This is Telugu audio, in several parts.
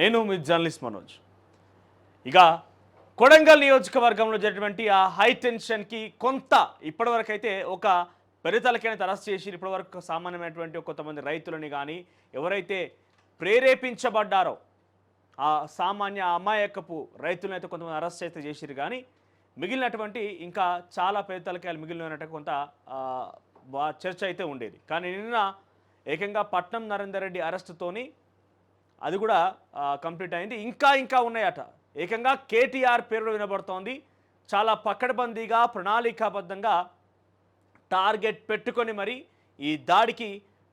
నేను మీ జర్నలిస్ట్ మనోజ్. ఇక కొడంగల్ నియోజకవర్గంలో జరిగినటువంటి ఆ హై టెన్షన్కి కొంత ఇప్పటివరకు అయితే ఒక పెరితలకైనా అరెస్ట్ చేసి ఇప్పటివరకు సామాన్యమైనటువంటి కొంతమంది రైతులని కానీ ఎవరైతే ప్రేరేపించబడ్డారో ఆ సామాన్య అమాయకపు రైతులను అయితే కొంతమంది అరెస్ట్ అయితే చేసిరు. కానీ మిగిలినటువంటి ఇంకా చాలా పెరితలకాయలు మిగిలినట్టు కొంత చర్చ అయితే ఉండేది. కానీ నిన్న ఏకంగా పట్నం నరేందర్ రెడ్డి అరెస్టుతోని అది కూడా కంప్లీట్ అయింది. ఇంకా ఉన్నాయట. ఏకంగా కేటీఆర్ పేరు వినబడుతోంది. చాలా పకడ్బందీగా ప్రణాళికాబద్ధంగా టార్గెట్ పెట్టుకొని మరి ఈ దాడికి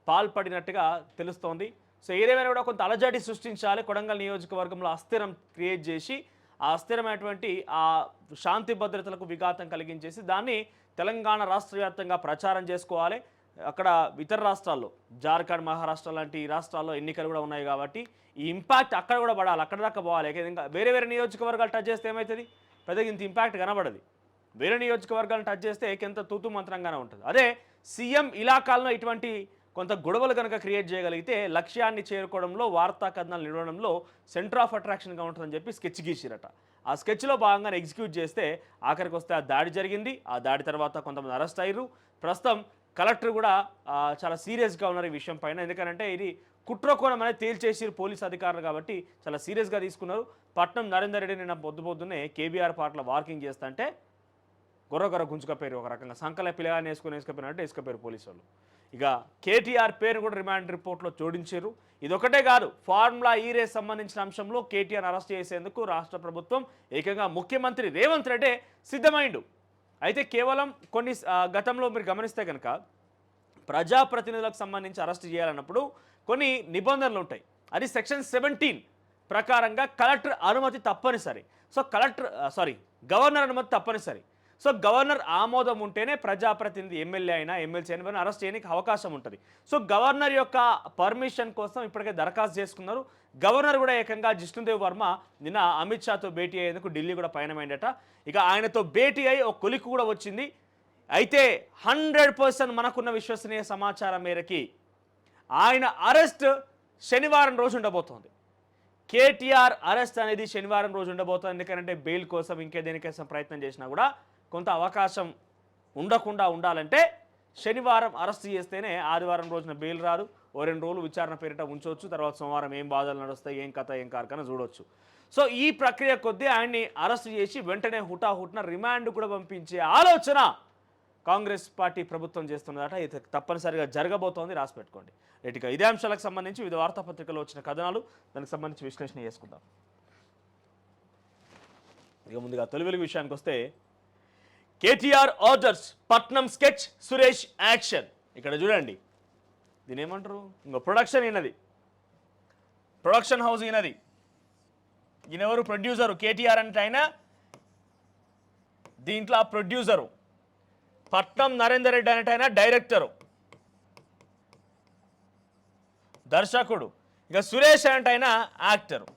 పాల్పడినట్టుగా తెలుస్తోంది. సో ఏదేమైనా కూడా కొంత అలజడి సృష్టించాలి, కొడంగల్ నియోజకవర్గంలో అస్థిరం క్రియేట్ చేసి ఆ అస్థిరమైనటువంటి ఆ శాంతి భద్రతలకు విఘాతం కలిగించేసి దాన్ని తెలంగాణ రాష్ట్ర వ్యాప్తంగా ప్రచారం చేసుకోవాలి. అక్కడ ఇతర రాష్ట్రాల్లో జార్ఖండ్, మహారాష్ట్ర లాంటి రాష్ట్రాల్లో ఎన్నికలు కూడా ఉన్నాయి కాబట్టి ఈ ఇంపాక్ట్ అక్కడ కూడా పడాలి, అక్కడ దాకా పోవాలి. ఇంకా వేరే నియోజకవర్గాలు టచ్ చేస్తే ఏమవుతుంది, పెద్దగా ఇంత ఇంపాక్ట్ కనబడదు. వేరే నియోజకవర్గాలను టచ్ చేస్తే ఎంత తూతు మంత్రంగానే ఉంటుంది. అదే సీఎం ఇలాకాల్లో ఇటువంటి కొంత గొడవలు కనుక క్రియేట్ చేయగలిగితే లక్ష్యాన్ని చేరుకోవడంలో, వార్తా కథనాలు నిలవడంలో సెంటర్ ఆఫ్ అట్రాక్షన్గా ఉంటుందని చెప్పి స్కెచ్ గీసిరట. ఆ స్కెచ్లో భాగంగా ఎగ్జిక్యూట్ చేస్తే ఆఖరికి వస్తే ఆ దాడి జరిగింది. ఆ దాడి తర్వాత కొంతమంది అరెస్ట్ అయ్యారు. ప్రస్తుతం కలెక్టర్ కూడా చాలా సీరియస్గా ఉన్నారు ఈ విషయం పైన. ఎందుకంటే ఇది కుట్రకోణం అనేది తేల్చేసిరు పోలీసు అధికారులు కాబట్టి చాలా సీరియస్గా తీసుకున్నారు. పట్నం నరేందర్ రెడ్డి నిన్న పొద్దున్నే కేబీఆర్ పార్క్లో వాకింగ్ చేస్తుంటే గొర్ర గుంజుకపోయారు. ఒక రకంగా సంకల పిల్లగాని వేసుకుపోయినట్టు వేసుకపోయారు పోలీసు వాళ్ళు. ఇక కేటీఆర్ పేరు కూడా రిమాండ్ రిపోర్ట్లో జోడించారు. ఇదొకటే కాదు, ఫార్ములా ఈ రేస్ సంబంధించిన అంశంలో కేటీఆర్ అరెస్ట్ చేసేందుకు రాష్ట్ర ప్రభుత్వం ఏకంగా ముఖ్యమంత్రి రేవంత్ రెడ్డి సిద్ధమైండు. అయితే కేవలం కొన్ని గతంలో మీరు గమనిస్తే కనుక ప్రజాప్రతినిధులకు సంబంధించి అరెస్ట్ చేయాలన్నప్పుడు కొన్ని నిబంధనలు ఉంటాయి. అది సెక్షన్ 17 ప్రకారంగా కలెక్టర్ అనుమతి తప్పనిసరి. సో గవర్నర్ అనుమతి తప్పనిసరి. సో గవర్నర్ ఆమోదం ఉంటేనే ప్రజాప్రతినిధి ఎమ్మెల్యే అయినా ఎమ్మెల్సీ అయినా అరెస్ట్ చేయడానికి అవకాశం ఉంటుంది. సో గవర్నర్ యొక్క పర్మిషన్ కోసం ఇప్పటికే దరఖాస్తు చేసుకున్నారు. గవర్నర్ కూడా ఏకంగా జిష్ణుదేవ్ వర్మ నిన్న అమిత్ షాతో భేటీ అయ్యేందుకు ఢిల్లీ కూడా పయనమైందట. ఇక ఆయనతో భేటీ అయ్యి ఒక కొలిక్కు కూడా వచ్చింది. అయితే 100% మనకున్న విశ్వసనీయ సమాచారం మేరకి ఆయన అరెస్ట్ శనివారం రోజు ఉండబోతోంది. కేటీఆర్ అరెస్ట్ అనేది శనివారం రోజు ఉండబోతోంది. ఎందుకంటే బెయిల్ కోసం దేనికోసం ప్రయత్నం చేసినా కూడా కొంత అవకాశం ఉండకుండా ఉండాలంటే శనివారం అరెస్ట్ చేస్తేనే ఆదివారం రోజున బెయిల్ రాదు. ఓ 2 రోజులు విచారణ పేరిట ఉంచవచ్చు. తర్వాత సోమవారం ఏం బాధలు నడుస్తాయి, ఏం కథ ఏం కార్కన చూడవచ్చు. సో ఈ ప్రక్రియ కొద్దీ ఆయన్ని అరెస్ట్ చేసి వెంటనే హుటాహుటిన రిమాండ్ కూడా పంపించే ఆలోచన కాంగ్రెస్ పార్టీ ప్రభుత్వం చేస్తున్నదట. ఇది తప్పనిసరిగా జరగబోతోంది, రాసి పెట్టుకోండి. రైట్గా ఇదే అంశాలకు సంబంధించి వివిధ వార్తాపత్రికల్లో వచ్చిన కథనాలు, దానికి సంబంధించి విశ్లేషణ చేసుకుందాం. ఇక ముందుగా తొలి వెలుగు విషయానికి వస్తే కేటీఆర్ ఆర్డర్స్, పట్నం స్కెచ్, సురేష్ యాక్షన్. ఇక్కడ చూడండి, దీని ఏమంటారు, ఇంకో ప్రొడక్షన్ ఈయనది, ప్రొడక్షన్ హౌస్ ఈయనది. ఈయన ఎవరు, ప్రొడ్యూసరు. కేటీఆర్ అంటే ఆయన దీంట్లో ప్రొడ్యూసరు. పట్నం నరేందర్ రెడ్డి అంటే ఆయన డైరెక్టరు, దర్శకుడు. ఇక సురేష్ అంటే ఆయన యాక్టరు.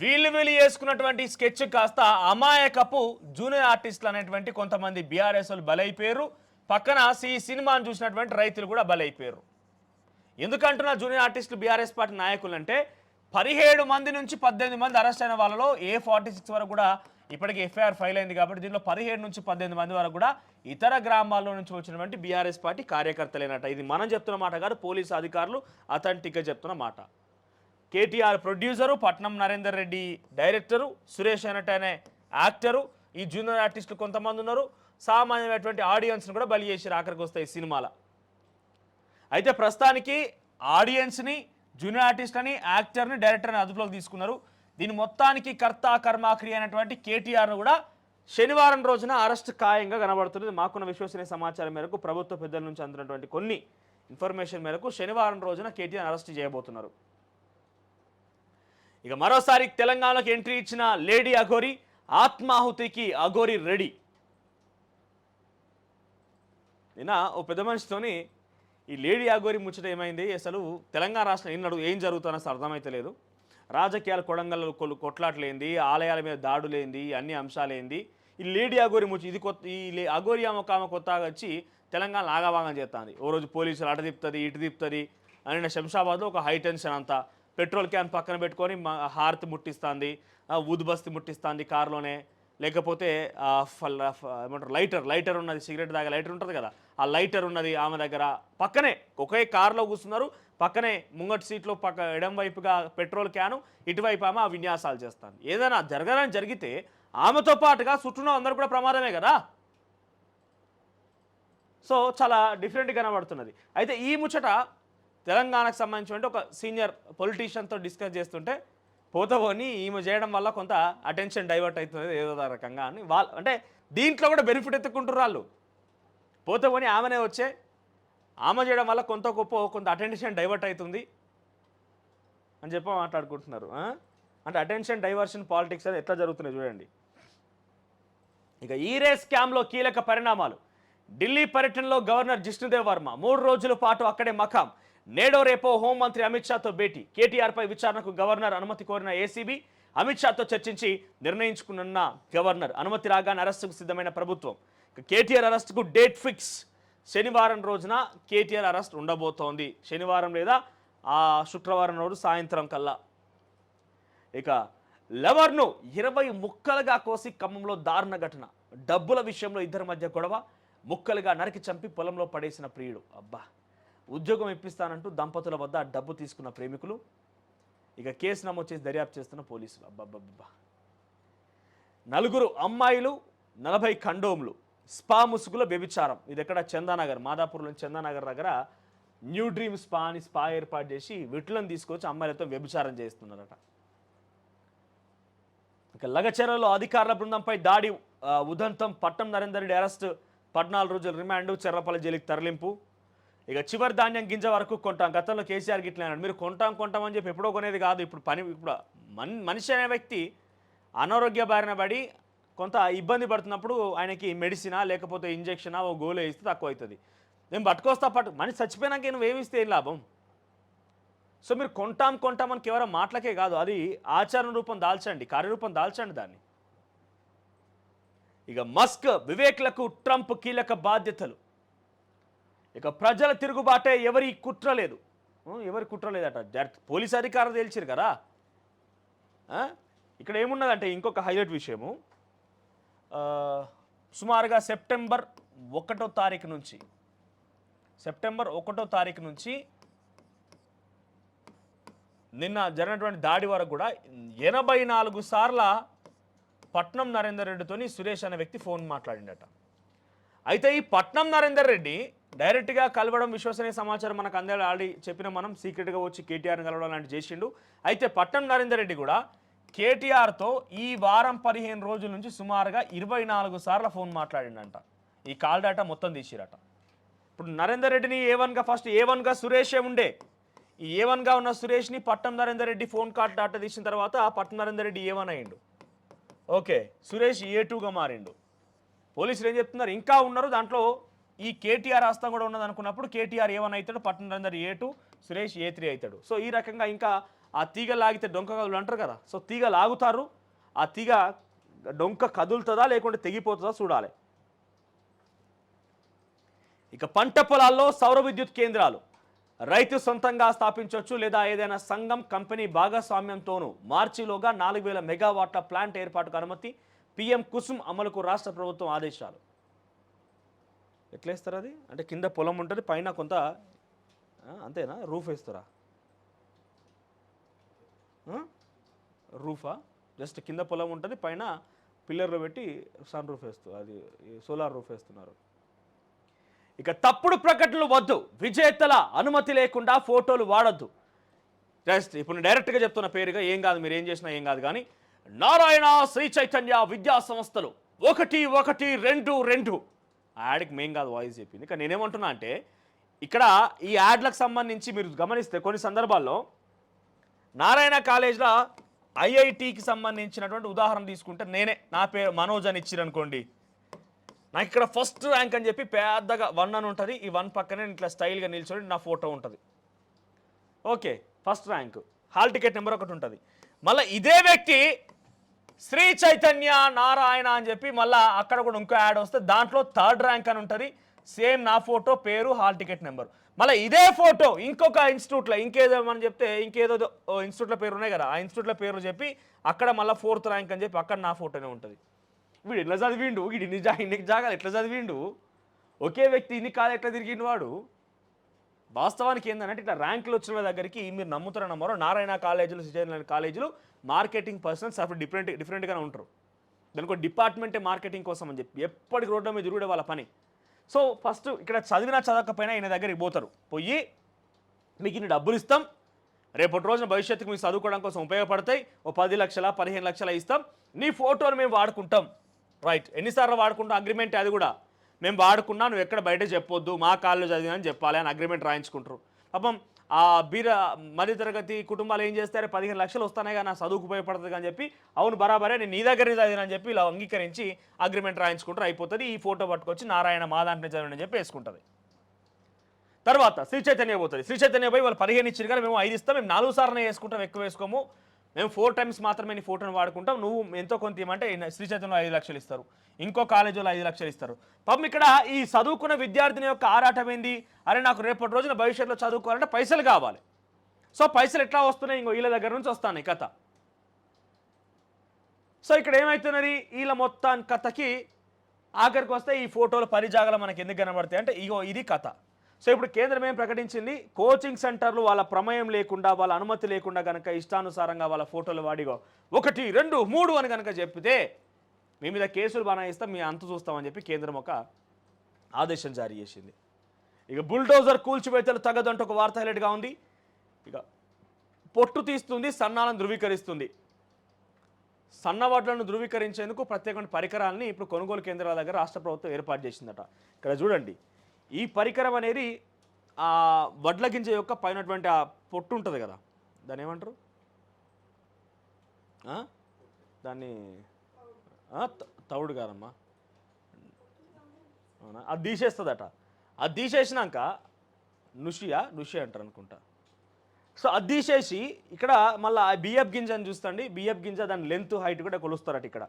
వీళ్ళు చేసుకున్నటువంటి స్కెచ్ కాస్త అమాయకపు జూనియర్ ఆర్టిస్టులు అనేటువంటి కొంతమంది బీఆర్ఎస్ వాళ్ళు బలైపోయారు. పక్కన ఈ సినిమాను చూసినటువంటి రైతులు కూడా బలైపోయారు. ఎందుకంటున్నా జూనియర్ ఆర్టిస్టులు బీఆర్ఎస్ పార్టీ నాయకులు అంటే 17 మంది నుంచి 18 మంది అరెస్ట్ అయిన వాళ్ళలో A46 వరకు కూడా ఇప్పటికీ ఎఫ్ఐఆర్ ఫైల్ అయింది. కాబట్టి దీనిలో 17 నుంచి 18 మంది వరకు కూడా ఇతర గ్రామాల్లో నుంచి వచ్చినటువంటి బీఆర్ఎస్ పార్టీ కార్యకర్తలేనట. ఇది మనం చెప్తున్న మాట కాదు, పోలీసు అధికారులు అథెంటిక్గా చెప్తున్న మాట. KTR producer, Patnam Narender Reddy director, Suresh అనేటనే actor. ఈ జూనియర్ ఆర్టిస్టులు కొంతమంది ఉన్నారు. సామాన్యమైనటువంటి ఆడియన్స్ని కూడా బలి చేసి ఆఖరికి వస్తాయి సినిమాల. అయితే ప్రస్తుతానికి ఆడియన్స్ని, జూనియర్ ఆర్టిస్ట్ని, యాక్టర్ని, డైరెక్టర్ని అదుపులోకి తీసుకున్నారు. దీని మొత్తానికి కర్త కర్మాక్రియ అయినటువంటి కేటీఆర్ను కూడా శనివారం రోజున అరెస్ట్ ఖాయంగా కనబడుతుంది. మాకున్న విశ్వసనీయ సమాచారం మేరకు, ప్రభుత్వ పెద్దల నుంచి అందుతున్నటువంటి కొన్ని ఇన్ఫర్మేషన్ మేరకు శనివారం రోజున కేటీఆర్ అరెస్ట్ చేయబోతున్నారు. ఇక మరోసారి తెలంగాణలోకి ఎంట్రీ ఇచ్చిన లేడీ అఘోరి, ఆత్మాహుతికి అఘోరి రెడీ. నిన్న ఓ పెద్ద మనిషితోని ఈ లేడీ అఘోరి ముచ్చట ఏమైంది, అసలు తెలంగాణ రాష్ట్రం ఏం జరుగుతుందో అసలు అర్థమైతే లేదు. రాజకీయాలు కొడంగల్లో కొట్లాట్లేంది, ఆలయాల మీద దాడులేంది, అన్ని అంశాలేంది. ఈ లేడీ అఘోరి ముచ్చట ఇది కొత్త. ఈ అఘోరి ఆమె కొత్తగా వచ్చి తెలంగాణ ఆగభాగం చేస్తుంది. ఓ రోజు పోలీసులు అటు తిప్పుతుంది, ఇటు తిప్పుతుంది, ఆయన శంషాబాద్లో ఒక హై టెన్షన్ అంతా పెట్రోల్ క్యాన్ పక్కన పెట్టుకొని హారతి ముట్టిస్తుంది, ఊదుబస్తి ముట్టిస్తుంది కారులోనే, లేకపోతే ఏమంటారు లైటర్ ఉన్నది, సిగరెట్ దాకా లైటర్ ఉంటుంది కదా, ఆ లైటర్ ఉన్నది ఆమె దగ్గర. పక్కనే ఒకే కారులో కూర్చున్నారు, పక్కనే ముంగటి సీట్లో ఎడం వైపుగా పెట్రోల్ క్యాను, ఇటువైపు ఆమె ఆ విన్యాసాలు చేస్తాను. ఏదైనా జరగాలని జరిగితే ఆమెతో పాటుగా చుట్టూ అందరూ కూడా ప్రమాదమే కదా. సో చాలా డిఫరెంట్గా కనబడుతున్నది. అయితే ఈ ముచ్చట తెలంగాణకు సంబంధించిన ఒక సీనియర్ పొలిటీషియన్తో డిస్కస్ చేస్తుంటే పోతపోని ఈమె చేయడం వల్ల కొంత అటెన్షన్ డైవర్ట్ అవుతుంది ఏదో రకంగా అని వాళ్ళు, అంటే దీంట్లో కూడా బెనిఫిట్ ఎత్తుకుంటారు వాళ్ళు. పోతపోని ఆమెనే వచ్చే ఆమె చేయడం వల్ల కొంత అటెన్షన్ డైవర్ట్ అవుతుంది అని చెప్పి మాట్లాడుకుంటున్నారు. అంటే అటెన్షన్ డైవర్షన్ పాలిటిక్స్ అది ఎట్లా జరుగుతున్నాయి చూడండి. ఇక ఈ రేస్ స్కామ్లో కీలక పరిణామాలు. ఢిల్లీ పర్యటనలో గవర్నర్ జిష్ణుదేవ్ వర్మ 3 రోజుల పాటు అక్కడే మకాం. నేడో రేపో హోంమంత్రి అమిత్ షాతో భేటీ. కేటీఆర్పై విచారణకు గవర్నర్ అనుమతి కోరిన ఏసీబీ అమిత్ షాతో చర్చించి నిర్ణయించుకున్న గవర్నర్. అనుమతి రాగానే అరెస్టుకు సిద్ధమైన ప్రభుత్వం. కేటీఆర్ అరెస్టుకు డేట్ ఫిక్స్. శనివారం రోజున కేటీఆర్ అరెస్ట్ ఉండబోతోంది. శనివారం లేదా శుక్రవారం రోజు సాయంత్రం కల్లా. ఇక లవర్ను 20 ముక్కలుగా కోసి ఖమ్మంలో దారుణ ఘటన. డబ్బుల విషయంలో ఇద్దరి మధ్య గొడవ. ముక్కలుగా నరికి చంపి పొలంలో పడేసిన ప్రియుడు. అబ్బా, ఉద్యోగం ఇప్పిస్తానంటూ దంపతుల వద్ద డబ్బు తీసుకున్న ప్రేమికులు. ఇక కేసు నమోదు చేసి దర్యాప్తు చేస్తున్న పోలీసులు. అబ్బబ్బబ్బా, 4 అమ్మాయిలు 40 కండోమ్లు. స్పా ముసుగులో వ్యభిచారం. ఇది ఎక్కడ? చందానగర్, మాదాపూర్లో చందానగర్ దగ్గర న్యూ డ్రీమ్ స్పా అని స్పా ఏర్పాటు చేసి వీటిలను తీసుకొచ్చి అమ్మాయిలతో వ్యభిచారం చేస్తున్నారట. ఇక లగచెరలో అధికారుల బృందంపై దాడి ఉదంతం. పట్నం నరేందర్ రెడ్డి అరెస్ట్, 14 రోజుల రిమాండ్, చెర్లపల్లి జైలుకి తరలింపు. ఇక చివరి ధాన్యం గింజ వరకు కొంటాం. గతంలో కేసీఆర్ గిట్లా అన్నాడు, మీరు కొంటామని చెప్పి ఎప్పుడో కొనేది కాదు. ఇప్పుడు మనిషి అనే వ్యక్తి అనారోగ్య బారిన పడి కొంత ఇబ్బంది పడుతున్నప్పుడు ఆయనకి మెడిసినా లేకపోతే ఇంజెక్షనా ఓ గోలు వేస్తే తక్కువ అవుతుంది. నేను పట్టుకొస్తా మనిషి చచ్చిపోయినాక నువ్వు ఏమి ఇస్తే ఏం లాభం? సో మీరు కొంటామని కేవలం మాటలకే కాదు, అది ఆచరణ రూపం దాల్చండి, కార్యరూపం దాల్చండి దాన్ని. ఇక మస్క్, వివేక్లకు ట్రంప్ కీలక బాధ్యతలు. ఇక ప్రజల తిరుగుబాటే, ఎవరి కుట్ర లేదట. పోలీసు అధికారులు తేల్చారు కదా. ఇక్కడ ఏమున్నదంటే ఇంకొక హైలైట్ విషయము, సుమారుగా సెప్టెంబర్ 1వ తారీఖు నుంచి నిన్న జరిగినటువంటి దాడి వరకు కూడా 84 సార్ల పట్నం నరేందర్ రెడ్డితోని సురేష్ అనే వ్యక్తి ఫోన్ మాట్లాడిండట. అయితే ఈ పట్నం నరేందర్ రెడ్డి డైరెక్ట్గా కలవడం విశ్వసనీయ సమాచారం మనకు అందరూ ఆల్రెడీ చెప్పిన, మనం సీక్రెట్గా వచ్చి కేటీఆర్ని కలవడం లాంటి చేసిండు. అయితే పట్నం నరేందర్ రెడ్డి కూడా కేటీఆర్తో ఈ వారం 15 రోజుల నుంచి సుమారుగా 24 సార్ల ఫోన్ మాట్లాడిండంట. ఈ కాల్ డేటా మొత్తం తీసిరట. ఇప్పుడు నరేందర్ రెడ్డిని ఫస్ట్ ఏవన్గా సురేషే ఉండే. ఈ ఏవన్గా ఉన్న సురేష్ని Patnam Narender Reddy phone call data తీసిన తర్వాత పట్నం నరేందర్ రెడ్డి ఏవన్ అయ్యిండు. ఓకే, సురేష్ A2గా మారిండు. పోలీసులు ఏం చెప్తున్నారు, ఇంకా ఉన్నారు దాంట్లో ఈ కేటీఆర్ హస్తం కూడా ఉన్నది అనుకున్నప్పుడు కేటీఆర్ A1 అవుతాడు, పట్నం నరేందర్ A2, సురేష్ A3 అవుతాడు. సో ఈ రకంగా ఇంకా ఆ తీగ లాగితే డొంక కదులు అంటారు కదా. సో తీగ లాగుతారు, ఆ తీగ డొంక కదులుతుందా లేకుంటే తెగిపోతుందా చూడాలి. ఇక పంట పొలాల్లో సౌర విద్యుత్ కేంద్రాలు రైతు సొంతంగా స్థాపించవచ్చు లేదా ఏదైనా సంఘం కంపెనీ భాగస్వామ్యంతోనూ మార్చిలోగా 4000 మెగావాట్ల ప్లాంట్ ఏర్పాటుకు అనుమతి. PM కుసుమ్ అమలుకు రాష్ట్ర ప్రభుత్వం ఆదేశాలు. ఎట్లా వేస్తారు అది? అంటే కింద పొలం ఉంటుంది, పైన కొంత అంతేనా, రూఫ్ వేస్తారా? రూఫా? జస్ట్ కింద పొలం ఉంటుంది, పైన పిల్లర్లు పెట్టి సన్ రూఫ్ వేస్తారు, అది సోలార్ రూఫ్ వేస్తున్నారు. ఇక తప్పుడు ప్రకటనలు వద్దు, విజేతల అనుమతి లేకుండా ఫోటోలు వాడద్దు. జస్ట్ ఇప్పుడు డైరెక్ట్గా చెప్తున్న పేరుగా ఏం కాదు, మీరు ఏం చేసినా ఏం కాదు. కానీ నారాయణ శ్రీ చైతన్య విద్యా సంస్థలు 112 యాడ్కి మేం కాదు వాయిస్ చెప్పింది. కానీ నేనేమంటున్నా అంటే ఇక్కడ ఈ యాడ్లకు సంబంధించి మీరు గమనిస్తే కొన్ని సందర్భాల్లో నారాయణ కాలేజ్లో IITకి సంబంధించినటువంటి ఉదాహరణ తీసుకుంటే నేనే, నా పేరు మనోజ్ అని ఇచ్చిరనుకోండి, నాకు ఇక్కడ ఫస్ట్ ర్యాంక్ అని చెప్పి పెద్దగా 1 అని ఉంటుంది, ఈ 1 పక్కనే ఇట్లా స్టైల్గా నిల్చొని నా ఫోటో ఉంటుంది. Okay, first rank, hall ticket number ఒకటి ఉంటుంది. మళ్ళీ ఇదే వ్యక్తి శ్రీ చైతన్య నారాయణ అని చెప్పి మళ్ళీ అక్కడ కూడా ఇంకో యాడ్ వస్తే దాంట్లో 3rd ర్యాంక్ అని ఉంటుంది, సేమ్ నా ఫోటో, పేరు, హాల్ టికెట్ నెంబర్. మళ్ళీ ఇదే ఫోటో ఇంకొక ఇన్స్టిట్యూట్లో ఇంకేదో మనం చెప్తే ఇంకేదో ఇన్స్టిట్యూట్ల పేరు ఉన్నాయి కదా, ఆ ఇన్స్టిట్యూట్ల పేరు చెప్పి అక్కడ మళ్ళీ 4th ర్యాంక్ అని చెప్పి అక్కడ నా ఫోటోనే ఉంటుంది. వీడు ఎట్లా చదివిండు, వీడు ఇన్ని జాగాలు ఎట్లా చదివిండు, ఒకే వ్యక్తి ఇన్ని కాదు ఎట్లా తిరిగిండు వాడు. వాస్తవానికి ఏంటంటే ఇట్లా ర్యాంకులు వచ్చిన దగ్గరికి మీరు నమ్ముతారో నమ్మరో నారాయణ కాలేజీలు, శ్రీచైతన్య కాలేజీలు మార్కెటింగ్ పర్సన్స్ అప్పుడు డిఫరెంట్గానే ఉంటారు. దానికి ఒక డిపార్ట్మెంటే మార్కెటింగ్ కోసం అని చెప్పి ఎప్పటికి రోడ్ల మీద తిరుగుడే వాళ్ళ పని. సో ఫస్ట్ ఇక్కడ చదివినా చదవకపోయినా ఈయన దగ్గరికి పోతారు, పోయి మీకు ఇన్ని డబ్బులు ఇస్తాం, రేపటి రోజున భవిష్యత్తుకు మీకు చదువుకోవడం కోసం ఉపయోగపడతాయి, ఓ 10 లక్షల 15 లక్షల ఇస్తాం, నీ ఫోటోని మేము వాడుకుంటాం. రైట్, ఎన్నిసార్లు వాడుకుంటాం అగ్రిమెంట్, అది కూడా మేము వాడుకున్నా నువ్వు ఎక్కడ బయట చెప్పొద్దు, మా కాళ్ళు చదివినా అని చెప్పాలి అని అగ్రిమెంట్ రాయించుకుంటారు. పాపం ఆ మధ్యతరగతి కుటుంబాలు ఏం చేస్తారు, 15 లక్షలు వస్తానే కానీ నా చదువుకు ఉపయోగపడుతుంది అని చెప్పి, అవును బరాబరే నేను నీ దగ్గర చదివినా అని చెప్పి ఇలా అంగీకరించి అగ్రిమెంట్ రాయించుకుంటారు, అయిపోతుంది. ఈ ఫోటో పట్టుకొచ్చి నారాయణ మా దాంట్లో చదివిన అని చెప్పి వేసుకుంటుంది. తర్వాత శ్రీ చైతన్య పోతుంది. శ్రీ చైతన్య పోయి వాళ్ళు 15 ఇచ్చారు కానీ మేము 5 ఇస్తాం, మేము 4 సార్లు వేసుకుంటాం, ఎక్కువ వేసుకోము, మేము 4 టైమ్స్ మాత్రమే నీ ఫోటోని వాడుకుంటాం, నువ్వు ఎంతో కొంత ఇవ్వమంటే శ్రీ చైతన్యలో 5 లక్షలు ఇస్తారు, ఇంకో కాలేజీలో 5 లక్షలు ఇస్తారు. పాపం ఇక్కడ ఈ చదువుకున్న విద్యార్థిని యొక్క ఆరాటం ఏంది, అరే నాకు రేపటి రోజున భవిష్యత్తులో చదువుకోవాలంటే పైసలు కావాలి. సో పైసలు ఎట్లా వస్తున్నాయి, ఇంకో వీళ్ళ దగ్గర నుంచి వస్తాను కథ. సో ఇక్కడ ఏమవుతున్నది, వీళ్ళ మొత్తాన్ని కథకి ఆఖరికి వస్తే ఈ ఫోటోలు పరిజాగాలు మనకి ఎందుకు కనబడతాయి అంటే ఇగో ఇది కథ. సో ఇప్పుడు కేంద్రం ఏం ప్రకటించింది, కోచింగ్ సెంటర్లు వాళ్ళ ప్రమేయం లేకుండా, వాళ్ళ అనుమతి లేకుండా కనుక ఇష్టానుసారంగా వాళ్ళ ఫోటోలు వాడిగో 1, 2, 3 అని కనుక చెప్తే మీ మీద కేసులు బనాయిస్తాం, మీ అంతు చూస్తామని చెప్పి కేంద్రం ఒక ఆదేశం జారీ చేసింది. ఇక బుల్డోజర్ కూల్చివేతలు తగదంటూ ఒక వార్త హైలైట్గా ఉంది. ఇక పొట్టు తీస్తుంది, సన్నాలను ధృవీకరిస్తుంది. సన్నవడ్లను ధృవీకరించేందుకు ప్రత్యేకమైన పరికరాలని ఇప్పుడు కొనుగోలు కేంద్రాల దగ్గర రాష్ట్ర ప్రభుత్వం ఏర్పాటు చేసిందట. ఇక్కడ చూడండి, ఈ పరికరం అనేది ఆ వడ్ల గింజ యొక్క పైనటువంటి ఆ పొట్టు ఉంటుంది కదా, దాన్ని ఏమంటారు, దాన్ని తవుడు కాదమ్మా, అవునా, అది తీసేస్తుందట. అది తీసేసినాక నుషి అంటారు అనుకుంటా. సో అది తీసేసి ఇక్కడ మళ్ళీ ఆ బియ్యపు గింజ అని చూస్తండి, బియ్యపు గింజ దాని లెంత్ హైట్ కూడా కొలుస్తారట ఇక్కడ.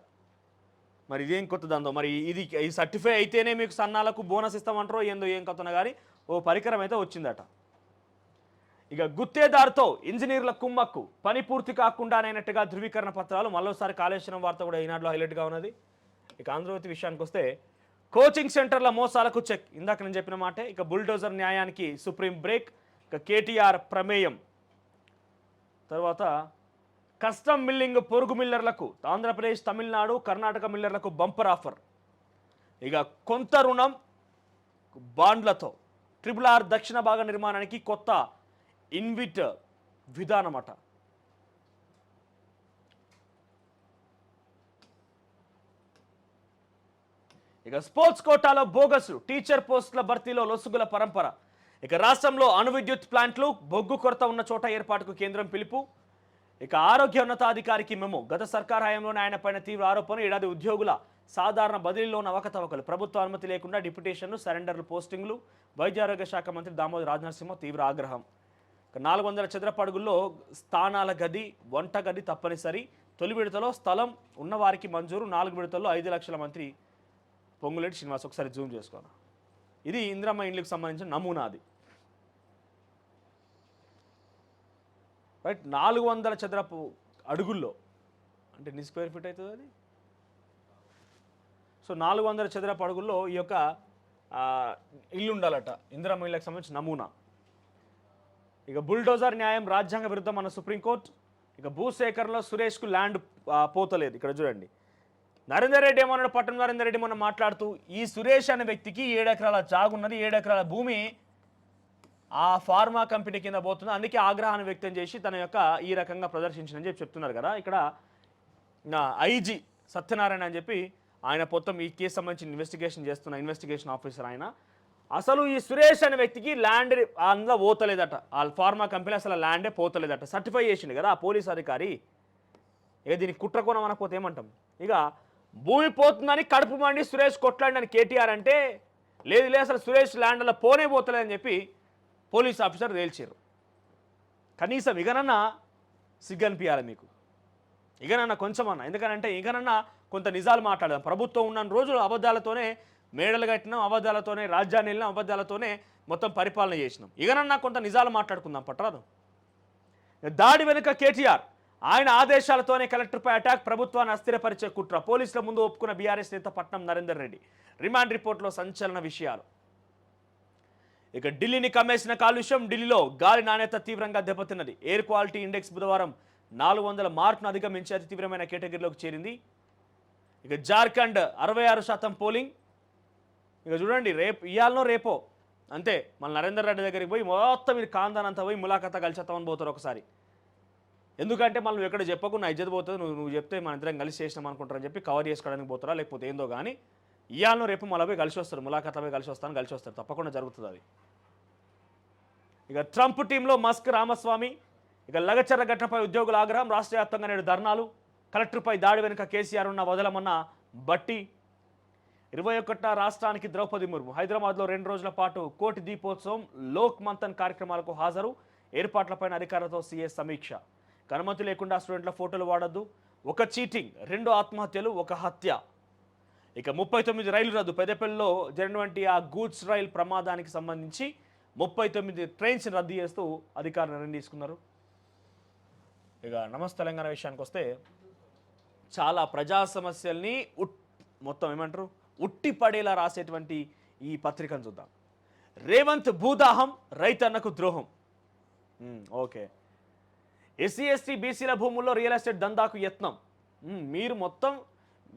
మరి ఇదేం కొత్త దాంతో, మరి ఇది సర్టిఫై అయితేనే మీకు సన్నాలకు బోనస్ ఇస్తామంటారో ఏందో ఏం కొత్తనా కానీ ఓ పరికరం అయితే వచ్చిందట. ఇక గుత్తేదారుతో ఇంజనీర్ల కుమ్మక్కు, పని పూర్తి కాకుండానైనట్టుగా ధృవీకరణ పత్రాలు. మరోసారి కాళేశ్వరం వార్త కూడా ఈనాడులో హైలైట్గా ఉన్నది. ఇక ఆంధ్రజ్యోతి విషయానికి వస్తే కోచింగ్ సెంటర్ల మోసాలకు చెక్, ఇందాక నేను చెప్పిన మాటే. ఇక బుల్డోజర్ న్యాయానికి సుప్రీం బ్రేక్. ఇక కేటీఆర్ ప్రమేయం. తర్వాత కస్టమ్ మిల్లింగ్ పొరుగు మిల్లర్లకు, ఆంధ్రప్రదేశ్, తమిళనాడు, కర్ణాటక మిల్లర్లకు బంపర్ ఆఫర్. ఇక కొంత రుణం బాండ్లతో RRR దక్షిణ భాగ నిర్మాణానికి కొత్త ఇన్విట్ విధానమట. ఇక స్పోర్ట్స్ కోటాలో బోగస్ టీచర్ పోస్టుల భర్తీలో లొసుగుల పరంపర. ఇక రాష్ట్రంలో అణు విద్యుత్ ప్లాంట్లు, బొగ్గు కొరత ఉన్న చోట ఏర్పాటుకు కేంద్రం పిలుపు. ఇక ఆరోగ్య ఉన్నతాధికారికి మెమో, గత సర్కార్ హయాంలోనే ఆయన పైన తీవ్ర ఆరోపణలు. ఏడాది ఉద్యోగుల సాధారణ బదిలీలోని అవకతవకలు, ప్రభుత్వ అనుమతి లేకుండా డిప్యుటేషన్లు, సరెండర్లు, పోస్టింగ్లు. వైద్య ఆరోగ్య శాఖ మంత్రి దామోదర్ రాజనరసింహ తీవ్ర ఆగ్రహం. 400 చదరపు అడుగుల్లో స్థానాల గది, వంట గది తప్పనిసరి. తొలి విడతలో స్థలం ఉన్నవారికి మంజూరు, 4 విడతల్లో 5 లక్షల. మంత్రి పొంగులేటి శ్రీనివాస్. ఒకసారి జూమ్ చేసుకోవాలి. ఇది ఇందిరమ్మ ఇండ్లకు సంబంధించిన నమూనా. అది రైట్, 400 చదరపు అడుగుల్లో అంటే ఎన్ని స్క్వేర్ ఫీట్ అవుతుంది అది. సో 400 చదరపు అడుగుల్లో ఈ యొక్క ఇల్లు ఉండాలట, ఇందిరమ్మ ఇళ్ళకి సంబంధించిన నమూనా. ఇక బుల్డోజర్ న్యాయం రాజ్యాంగ విరుద్ధం అన్న సుప్రీంకోర్టు. ఇక భూసేకరణలో సురేష్కు ల్యాండ్ పోతలేదు. ఇక్కడ చూడండి, నరేందర్ రెడ్డి ఏమన్నాడు, పట్టణ నరేందర్ రెడ్డి మొన్న మాట్లాడుతూ, ఈ సురేష్ అనే వ్యక్తికి 7 ఎకరాల జాగున్నది, 7 ఎకరాల భూమి ఆ ఫార్మా కంపెనీ కింద పోతుంది, అందుకే ఆగ్రహాన్ని వ్యక్తం చేసి తన యొక్క ఈ రకంగా ప్రదర్శించిందని చెప్పి చెప్తున్నారు కదా. ఇక్కడ ఐజీ సత్యనారాయణ అని చెప్పి ఆయన మొత్తం ఈ కేసు సంబంధించి ఇన్వెస్టిగేషన్ చేస్తున్న ఇన్వెస్టిగేషన్ ఆఫీసర్ ఆయన. అసలు ఈ సురేష్ అనే వ్యక్తికి ల్యాండ్ అందులో పోతలేదట, ఆ ఫార్మా కంపెనీ అసలు ల్యాండే పోతలేదట, సర్టిఫై చేసిండు కదా ఆ పోలీస్ అధికారి. ఇక దీనికి కుట్రకోణం అనకపోతే ఏమంటాం. ఇక భూమి పోతుందని కడుపు మండి సురేష్ కొట్లాడినని కేటీఆర్ అంటే, లేదు అసలు సురేష్ ల్యాండ్లో పోనే పోతలేదని చెప్పి పోలీస్ ఆఫీసర్ తేల్చారు. కనీసం ఇకనన్నా సిగ్గనిపించాలి మీకు, ఇకనన్నా కొంచెమన్నా. ఎందుకనంటే ఇకనన్నా కొంత నిజాలు మాట్లాడదాం. ప్రభుత్వం ఉన్న రోజులు అబద్ధాలతోనే మేడలు కట్టినాం అబద్ధాలతోనే, రాజ్యాన్ని వెళ్ళినాం అబద్ధాలతోనే, మొత్తం పరిపాలన చేసినాం. ఇకనన్నా కొంత నిజాలు మాట్లాడుకుందాం పట్టరాదు. దాడి వెనుక కేటీఆర్, ఆయన ఆదేశాలతోనే కలెక్టర్పై అటాక్, ప్రభుత్వాన్ని అస్థిరపరిచే కుట్ర, పోలీసుల ముందు ఒప్పుకున్న బీఆర్ఎస్ నేత పట్నం నరేందర్ రెడ్డి. రిమాండ్ రిపోర్ట్లో సంచలన విషయాలు. ఇక ఢిల్లీని కమ్మేసిన కాలుష్యం, ఢిల్లీలో గాలి నాణ్యత తీవ్రంగా దెబ్బతిన్నది. ఎయిర్ క్వాలిటీ ఇండెక్స్ బుధవారం 400 మార్కును అధిగమించి అతి తీవ్రమైన కేటగిరీలోకి చేరింది. ఇక జార్ఖండ్ 66% పోలింగ్. ఇక చూడండి, ఇయాలనో రేపో అంతే మన నరేందర్ రెడ్డి దగ్గరికి పోయి మొత్తం మీరు కాందానంతా పోయి ములాఖతా కలిసేస్తామని పోతారు ఒకసారి. ఎందుకంటే మనం ఎక్కడ చెప్పకుండా ఇజ్జత్ పోతుంది, నువ్వు చెప్తే మన ఇద్దరం కలిసి చేసినాం అనుకుంటారని చెప్పి కవర్ చేసుకోవడానికి పోతారా, లేకపోతే ఏందో కానీ ఇయాలను రేపు మళ్ళీ పోయి కలిసి వస్తారు, ములాఖతా పోయి కలిసి వస్తారు, తప్పకుండా జరుగుతుంది అది. ఇక ట్రంప్ టీంలో మస్క్, రామస్వామి. ఇక లగచర్ర ఘటనపై ఉద్యోగుల ఆగ్రహం, రాష్ట్ర వ్యాప్తంగా నేడు ధర్నాలు. కలెక్టర్పై దాడి వెనుక కేసీఆర్ ఉన్న వదలమన్న బట్టి. 21వ రాష్ట్రానికి ద్రౌపది ముర్ము. హైదరాబాద్లో 2 రోజుల పాటు కోటి దీపోత్సవం, లోక్ మంథన్ కార్యక్రమాలకు హాజరు. ఏర్పాట్లపైన అధికారులతో సీఎస్ సమీక్ష. అనుమతి లేకుండా స్టూడెంట్ల ఫోటోలు వాడొద్దు. 1 చీటింగ్, 2 ఆత్మహత్యలు, 1 హత్య. ఇక 39 రైలు రద్దు. పెద్దపల్లిలో జరిగినటువంటి ఆ గూడ్స్ రైలు ప్రమాదానికి సంబంధించి 39 ట్రైన్స్ రద్దు చేస్తూ అధికారులు నిర్ణయం తీసుకున్నారు. ఇక నమస్తే తెలంగాణ విషయానికి వస్తే చాలా ప్రజా సమస్యల్ని మొత్తం ఏమంటారు ఉట్టిపడేలా రాసేటువంటి ఈ పత్రికను చూద్దాం. రేవంత్ భూదాహం, రైతన్నకు ద్రోహం. ఓకే. ఎస్సీ ఎస్టీ బీసీల భూముల్లో రియల్ ఎస్టేట్ దందాకు యత్నం. మీరు మొత్తం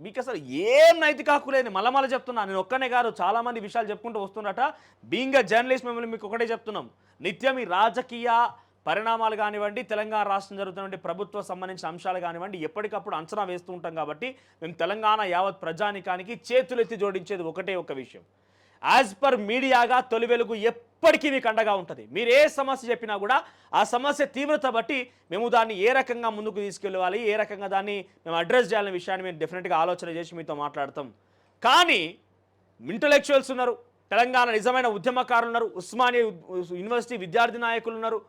మీకు అసలు ఏం నైతిక హక్కు లేదు. మళ్ళీ చెప్తున్నా, నేను ఒక్కనే కాదు, చాలామంది విషయాలు చెప్పుకుంటూ వస్తున్నట. బీయింగ్ అ జర్నలిస్ట్ మిమ్మల్ని మీకు ఒకటే చెప్తున్నాం, నిత్యం ఈ రాజకీయ పరిణామాలు కానివ్వండి, తెలంగాణ రాష్ట్రం జరుగుతున్నటువంటి ప్రభుత్వం సంబంధించిన అంశాలు కానివ్వండి, ఎప్పటికప్పుడు అంచనా వేస్తూ ఉంటాం. కాబట్టి మేము తెలంగాణ యావత్ ప్రజానికానికి చేతులెత్తి జోడించేది ఒకటే ఒక విషయం. యాజ్ పర్ మీడియాగా తొలి వెలుగు ఎప్పటికీ మీకు అండగా ఉంటుంది. మీరు ఏ సమస్య చెప్పినా కూడా ఆ సమస్య తీవ్రత బట్టి మేము దాన్ని ఏ రకంగా ముందుకు తీసుకెళ్ళాలి, ఏ రకంగా దాన్ని మేము అడ్రస్ చేయాలనే విషయాన్ని మేము డెఫినెట్గా ఆలోచన చేసి మీతో మాట్లాడతాం. కానీ ఇంటలెక్చువల్స్ ఉన్నారు, తెలంగాణ నిజమైన ఉద్యమకారులు ఉన్నారు, ఉస్మానియా యూనివర్సిటీ విద్యార్థి నాయకులు ఉన్నారు,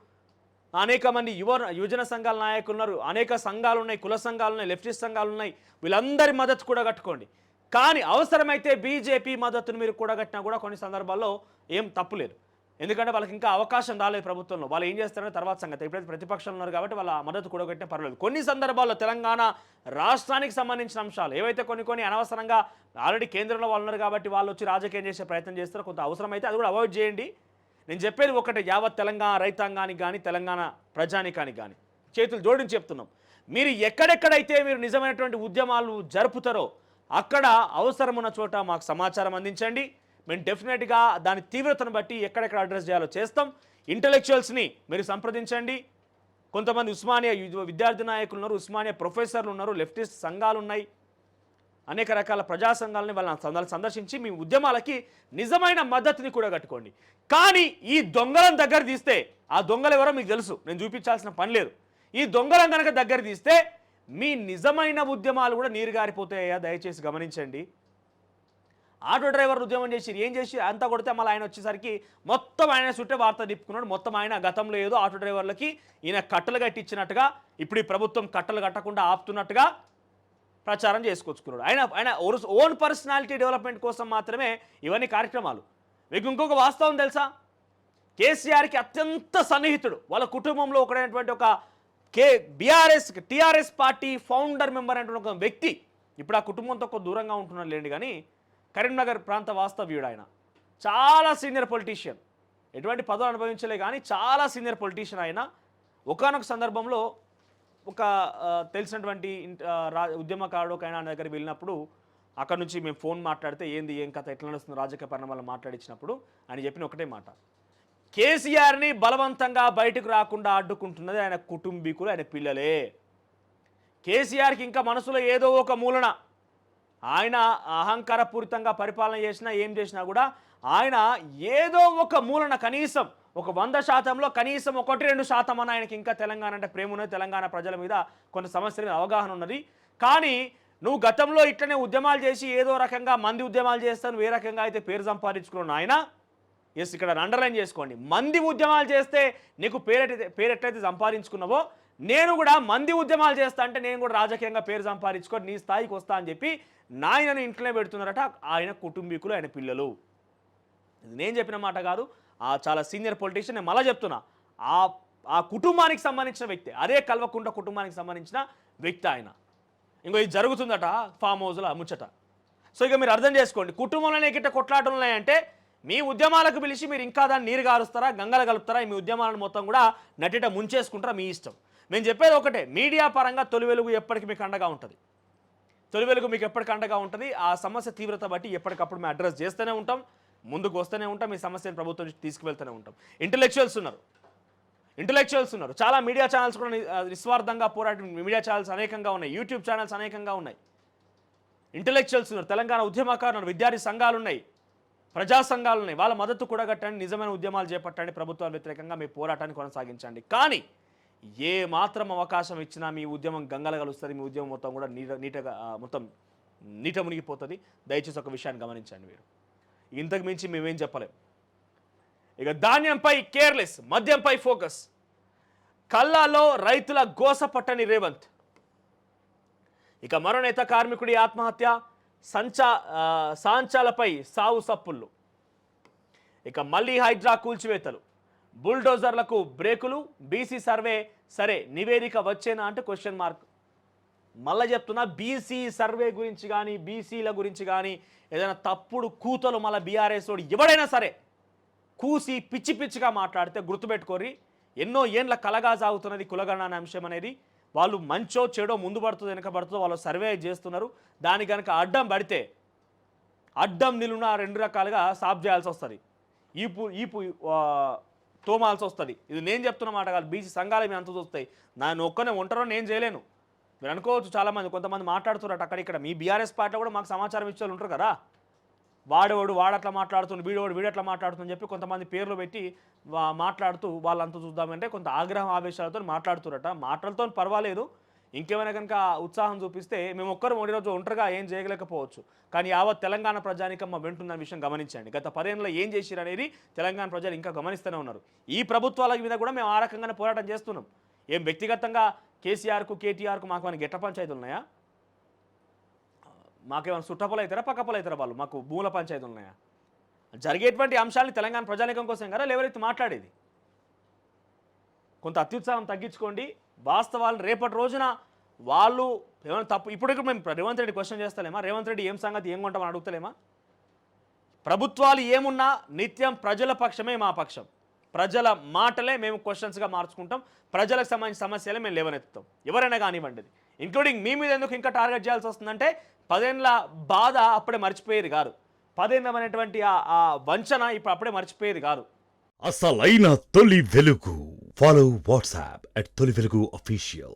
అనేక మంది యువజన సంఘాల నాయకులు ఉన్నారు, అనేక సంఘాలు ఉన్నాయి, కుల సంఘాలు ఉన్నాయి, లెఫ్టిస్ట్ సంఘాలు ఉన్నాయి. వీళ్ళందరి మద్దతు కూడా కట్టుకోండి. కానీ అవసరమైతే బీజేపీ మద్దతును మీరు కూడగట్టినా కూడా కొన్ని సందర్భాల్లో ఏం తప్పులేదు. ఎందుకంటే వాళ్ళకి ఇంకా అవకాశం రాలేదు ప్రభుత్వంలో. వాళ్ళు ఏం చేస్తారనే తర్వాత సంగతి. ఇప్పుడైతే ప్రతిపక్షంలో ఉన్నారు కాబట్టి వాళ్ళ మద్దతు కూడగట్టినా పర్వాలేదు. కొన్ని సందర్భాల్లో తెలంగాణ రాష్ట్రానికి సంబంధించిన అంశాలు ఏవైతే కొన్ని అనవసరంగా ఆల్రెడీ కేంద్రంలో వాళ్ళు ఉన్నారు కాబట్టి వాళ్ళు వచ్చి రాజకీయం చేసే ప్రయత్నం చేస్తారో, కొంత అవసరమైతే అది కూడా అవాయిడ్ చేయండి. నేను చెప్పేది ఒకటే, యావత్ తెలంగాణ రైతాంగానికి కానీ తెలంగాణ ప్రజానికానికి కానీ చేతులు జోడించి చెప్తున్నాం. మీరు ఎక్కడెక్కడైతే మీరు నిజమైనటువంటి ఉద్యమాలు జరుపుతారో అక్కడ అవసరమున్న చోట మాకు సమాచారం అందించండి. మేము డెఫినెట్గా దాని తీవ్రతను బట్టి ఎక్కడెక్కడ అడ్రస్ చేయాలో చేస్తాం. ఇంటలెక్చువల్స్ని మీరు సంప్రదించండి. కొంతమంది ఉస్మానియా విద్యార్థి నాయకులు ఉన్నారు, ఉస్మానియా ప్రొఫెసర్లు ఉన్నారు, లెఫ్టిస్ట్ సంఘాలు ఉన్నాయి, అనేక రకాల ప్రజా సంఘాలని వాళ్ళని సందర్శించి మీ ఉద్యమాలకి నిజమైన మద్దతుని కూడా కట్టుకోండి. కానీ ఈ దొంగలను దగ్గర తీస్తే, ఆ దొంగలు ఎవరో మీకు తెలుసు, నేను చూపించాల్సిన పని లేదు. ఈ దొంగలను కనుక దగ్గర తీస్తే మీ నిజమైన ఉద్యమాలు కూడా నీరు గారిపోతాయా, దయచేసి గమనించండి. ఆటో డ్రైవర్ ఉద్యమం చేసి ఏం చేసి అంతా కొడితే మళ్ళీ ఆయన వచ్చేసరికి మొత్తం ఆయన చుట్టే వార్త తిప్పుకున్నాడు. మొత్తం ఆయన గతంలో ఏదో ఆటో డ్రైవర్లకి ఈయన కట్టలు కట్టించినట్టుగా, ఇప్పుడు ఈ ప్రభుత్వం కట్టలు కట్టకుండా ఆపుతున్నట్టుగా ప్రచారం చేసుకొచ్చుకున్నాడు. ఆయన ఓన్ పర్సనాలిటీ డెవలప్మెంట్ కోసం మాత్రమే ఇవన్నీ కార్యక్రమాలు. మీకు ఇంకొక వాస్తవం తెలుసా, కేసీఆర్కి అత్యంత సన్నిహితుడు, వాళ్ళ కుటుంబంలో ఒకడైనటువంటి ఒక టీఆర్ఎస్ పార్టీ ఫౌండర్ మెంబర్ అనేటువంటి ఒక వ్యక్తి ఇప్పుడు ఆ కుటుంబంతో ఒక దూరంగా ఉంటున్నాడు లేండి, కానీ కరీంనగర్ ప్రాంత వాస్తవ్యుడు ఆయన. చాలా సీనియర్ పొలిటీషియన్, ఎటువంటి పదవులు అనుభవించలే కానీ చాలా సీనియర్ పొలిటీషియన్. ఆయన ఒకానొక సందర్భంలో ఒక తెలిసినటువంటి ఉద్యమకారుడు ఒక ఆయన దగ్గరికి వెళ్ళినప్పుడు అక్కడ నుంచి మేము ఫోన్ మాట్లాడితే ఏం కథ ఎట్లా నడుస్తుంది రాజకీయ పరిణామాలు మాట్లాడించినప్పుడు ఆయన చెప్పిన ఒకటే మాట, కేసీఆర్ని బలవంతంగా బయటకు రాకుండా అడ్డుకుంటున్నది ఆయన కుటుంబీకులు, ఆయన పిల్లలే. కేసీఆర్కి ఇంకా మనసులో ఏదో ఒక మూలన ఆయన అహంకారపూరితంగా పరిపాలన చేసినా ఏం చేసినా కూడా ఆయన ఏదో ఒక మూలన కనీసం ఒక 100%లో కనీసం 1-2% అని ఆయనకి ఇంకా తెలంగాణ అంటే ప్రేమ ఉన్నది, తెలంగాణ ప్రజల మీద కొన్ని సమస్యల మీద అవగాహన ఉన్నది. కానీ నువ్వు గతంలో ఇట్లనే ఉద్యమాలు చేసి ఏదో రకంగా మంది ఉద్యమాలు చేస్తాను ఏ రకంగా అయితే పేరు సంపాదించుకున్నావు ఆయన, ఎస్ ఇక్కడ అండర్లైన్ చేసుకోండి, మంది ఉద్యమాలు చేస్తే నీకు పేరు ఎట్లయితే సంపాదించుకున్నావో నేను కూడా మంది ఉద్యమాలు చేస్తా అంటే నేను కూడా రాజకీయంగా పేరు సంపాదించుకొని నీ స్థాయికి వస్తా అని చెప్పి నాయనని ఇంట్లోనే పెడుతున్నారట ఆయన కుటుంబీకులు, ఆయన పిల్లలు. ఇది నేను చెప్పిన మాట కాదు, చాలా సీనియర్ పొలిటీషియన్. నేను మళ్ళీ చెప్తున్నా, ఆ కుటుంబానికి సంబంధించిన వ్యక్తి, అరే కల్వకుంట్ల కుటుంబానికి సంబంధించిన వ్యక్తి ఆయన. ఇంకో ఇది జరుగుతుందట ఫామ్ హౌస్లో ముచ్చట. సో ఇక మీరు అర్థం చేసుకోండి, కుటుంబంలోనే గిట్ట కొట్లాటలు ఉన్నాయంటే మీ ఉద్యమాలకు పిలిచి మీరు ఇంకా దాన్ని నీరు గారుస్తారా, గంగలు కలుపుతారా, మీ ఉద్యమాలను మొత్తం కూడా నటిట ముంచేసుకుంటారా, మీ ఇష్టం. మేము చెప్పేది ఒకటే, మీడియా పరంగా తొలి వెలుగు ఎప్పటికీ మీకు అండగా ఉంటుంది. తొలి వెలుగు మీకు ఎప్పటికీ అండగా ఉంటుంది. ఆ సమస్య తీవ్రత బట్టి ఎప్పటికప్పుడు మేము అడ్రస్ చేస్తూనే ఉంటాం, ముందుకు వస్తూనే ఉంటాం, మీ సమస్యను ప్రభుత్వం తీసుకువెళ్తూనే ఉంటాం. ఇంటలెక్చువల్స్ ఉన్నారు, చాలా మీడియా ఛానల్స్ కూడా నిస్వార్థంగా పోరాటం మీడియా ఛానల్స్ అనేకంగా ఉన్నాయి, యూట్యూబ్ ఛానల్స్ అనేకంగా ఉన్నాయి. ఇంటలెక్చువల్స్ ఉన్నారు, తెలంగాణ ఉద్యమకారులు, విద్యార్థి సంఘాలు ఉన్నాయి, ప్రజా సంఘాలు ఉన్నాయి. వాళ్ళ మద్దతు కూడా కట్టండి, నిజమైన ఉద్యమాలు చేపట్టండి, ప్రభుత్వానికి వ్యతిరేకంగా మీ పోరాటాన్ని కొనసాగించండి. కానీ ఏ మాత్రం అవకాశం ఇచ్చినా మీ ఉద్యమం గంగల కలుస్తుంది, మీ ఉద్యమం మొత్తం కూడా నీట మునిగిపోతుంది. దయచేసి ఒక విషయాన్ని గమనించండి మీరు. ఇంతకు మించి మేమేం చెప్పలేం. ఇక ధాన్యంపై కేర్లెస్, మద్యంపై ఫోకస్. కల్లాలో రైతుల గోస పట్టని రేవంత్. ఇక మరో నేత కార్మికుడి ఆత్మహత్య, సాంచాలపై సావు సప్పుళ్ళు. ఇక మళ్ళీ హైడ్రా కూల్చివేతలు, బుల్డోజర్లకు బ్రేకులు, బీసీ సర్వే సరే నివేదిక వచ్చేనా అంటే క్వశ్చన్ మార్క్. మళ్ళీ చెప్తున్నా, బీసీ సర్వే గురించి కానీ బీసీల గురించి కానీ ఏదైనా తప్పుడు కూతలు మళ్ళీ బీఆర్ఎస్ వాడు ఎవడైనా సరే కూసి పిచ్చి పిచ్చిగా మాట్లాడితే గుర్తుపెట్టుకోరి, ఎన్నో ఏండ్ల కలగా సాగుతున్నది కులగణన అనే అంశం అనేది. వాళ్ళు మంచో చెడో ముందు పడుతుందో వెనక పడుతుందో వాళ్ళు సర్వే చేస్తున్నారు. దానికి కనుక అడ్డం పడితే అడ్డం నిలున రెండు రకాలుగా సాఫ్ చేయాల్సి వస్తుంది, ఈపు తోమాల్సి వస్తుంది. ఇది నేను చెప్తున్న మాట కాదు, బీసీ సంఘాలు మీ అంత చూస్తాయి. నన్ను ఒక్కనే ఉంటారో నేను చేయలేను. మీరు అనుకోవచ్చు చాలామంది, కొంతమంది మాట్లాడుతున్నారు అక్కడిక్కడ. మీ బీఆర్ఎస్ పార్టీలో కూడా మాకు సమాచారం ఇచ్చే వాళ్ళు ఉంటారు కదా, వాడట్లా మాట్లాడుతుంది, వీడట్లా మాట్లాడుతుందని చెప్పి కొంతమంది పేర్లు పెట్టి మాట్లాడుతూ వాళ్ళంతా చూద్దామంటే కొంత ఆగ్రహం ఆవేశాలతో మాట్లాడుతురట. మాటలతో పర్వాలేదు, ఇంకేమైనా కనుక ఉత్సాహం చూపిస్తే మేము ఒక్కరు మొదటి రోజు ఒంటరిగా ఏం చేయలేకపోవచ్చు. కానీ యావత్ తెలంగాణ ప్రజానికమ్మ వింటున్న విషయం గమనించండి. గత 10 ఏళ్ళలో ఏం చేసిరు అనేది తెలంగాణ ప్రజలు ఇంకా గమనిస్తూనే ఉన్నారు. ఈ ప్రభుత్వాల మీద కూడా మేము ఆ రకంగానే పోరాటం చేస్తున్నాం. ఏం వ్యక్తిగతంగా కేసీఆర్కు కేటీఆర్కు మాకు ఏమైనా గెట్ట పంచాయతీలు ఉన్నాయా? మాకేమైనా చుట్టపలు అవుతారా పక్కపలు అవుతారా? వాళ్ళు మాకు భూముల పంచాయతీలు ఉన్నాయా? జరిగేటువంటి అంశాలని తెలంగాణ ప్రజానికం కోసం కదా ఎవరైతే మాట్లాడేది. కొంత అత్యుత్సాహం తగ్గించుకోండి. వాస్తవాలు రేపటి రోజున వాళ్ళు ఏమైనా తప్పు, ఇప్పుడు మేము రేవంత్ రెడ్డి క్వశ్చన్ చేస్తలేమా? రేవంత్ రెడ్డి ఏం సంగతి, ఏం కొంటామని అడుగుతలేమా? ప్రభుత్వాలు ఏమున్నా నిత్యం ప్రజల పక్షమే మా పక్షం. ప్రజల మాటలే మేము క్వశ్చన్స్గా మార్చుకుంటాం. ప్రజలకు సంబంధించిన సమస్యలే మేము లేవనెత్తుతాం, ఎవరైనా కానివ్వండి. ఇంక్లూడింగ్ మీ మీద ఎందుకు ఇంకా టార్గెట్ చేయాల్సి వస్తుందంటే 10 ఏళ్ళ బాధ అప్పుడే మర్చిపోయేది కాదు, 10 ఏళ్ళ అనేటువంటి ఆ వంచన ఇప్పుడు అప్పుడే మర్చిపోయేది కాదు. అసలైన తొలి వెలుగు. ఫాలో వాట్సాప్ @తొలి వెలుగు official.